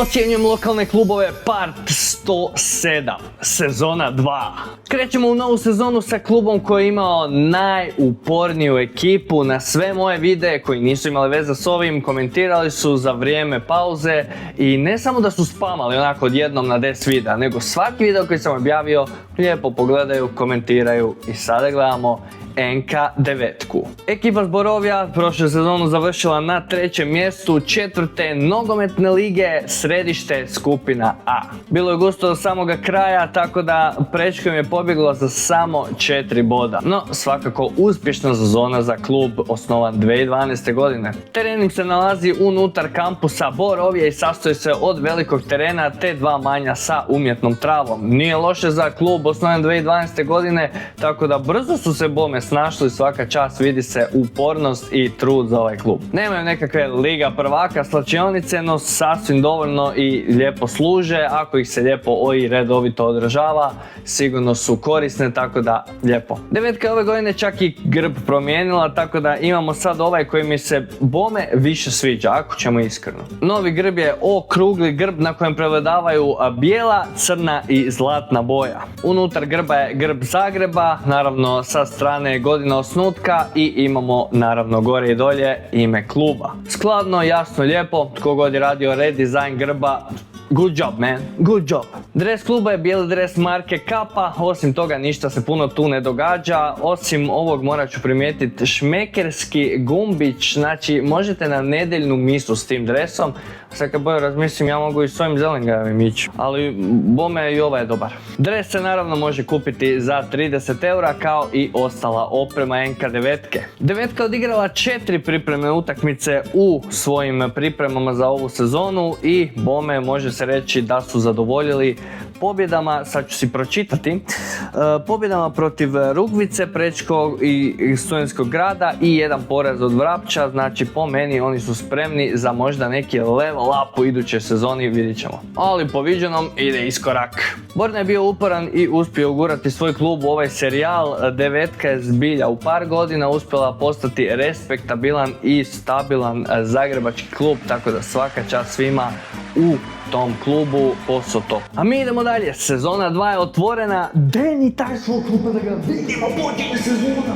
Ocjenjujem lokalne klubove part 107, sezona 2. Krećemo u novu sezonu sa klubom koji je imao najuporniju ekipu. Na sve moje videe koji nisu imali veze s ovim komentirali su za vrijeme pauze i ne samo da su spamali onako odjednom na 10 videa, nego svaki video koji sam objavio lijepo pogledaju, komentiraju i sada gledamo NK9. Ekipa Zborovja prošlu sezonu završila na 3. mjestu 4. nogometne lige, središte skupina A. Bilo je gusto do samoga kraja, tako da prečko im je pobjeglo za samo 4 boda. No, svakako uspješna sezona za klub osnovan 2012. godine. Teren im se nalazi unutar kampusa Borovje i sastoji se od velikog terena te dva manja sa umjetnom travom. Nije loše za klub osnovan 2012. godine, tako da brzo su se bome snašli, svaka čast, vidi se upornost i trud za ovaj klub. Nemaju nekakve liga prvaka slačionice, no sasvim dovoljno i lijepo služe, ako ih se lijepo i redovito održava, sigurno su korisne, tako da lijepo. Devetka je ove godine čak i grb promijenila, tako da imamo sad ovaj koji mi se bome više sviđa, ako ćemo iskreno. Novi grb je okrugli grb na kojem prevladavaju bijela, crna i zlatna boja. Unutar grba je grb Zagreba, naravno sa strane godina osnutka i imamo naravno gore i dolje ime kluba. Skladno, jasno, lijepo, tko god je radio redizajn grba, good job man, good job. Dres kluba je bijeli dres marke Kappa, osim toga ništa se puno tu ne događa, osim ovog morat ću primijetiti šmekerski gumbić, znači možete na nedeljnu misu s tim dresom. Sad kad bolje razmislim, ja mogu i s ovim zelengavim ići, ali bome i ovaj je dobar. Dres se naravno može kupiti za 30 eura kao i ostala oprema NK9. Devetka odigrala 4 pripremne utakmice u svojim pripremama za ovu sezonu i bome može se reći da su zadovoljili pobjedama, sad ću si pročitati, pobjedama protiv Rugvice, Prečkog i Studentskog grada i jedan poraz od Vrapča, znači po meni oni su spremni za možda neki level up u idućoj sezoni, vidit ćemo. Ali po viđenom ide iskorak. Borna je bio uporan i uspio ugurati svoj klub u ovaj serijal. Devetka je zbilja u par godina uspjela postati respektabilan i stabilan zagrebački klub, tako da svaka čast svima u tom klubu, posao top. A mi idemo dalje, sezona 2 je otvorena, deni taj svoj klub da ga vidimo počinje sezona.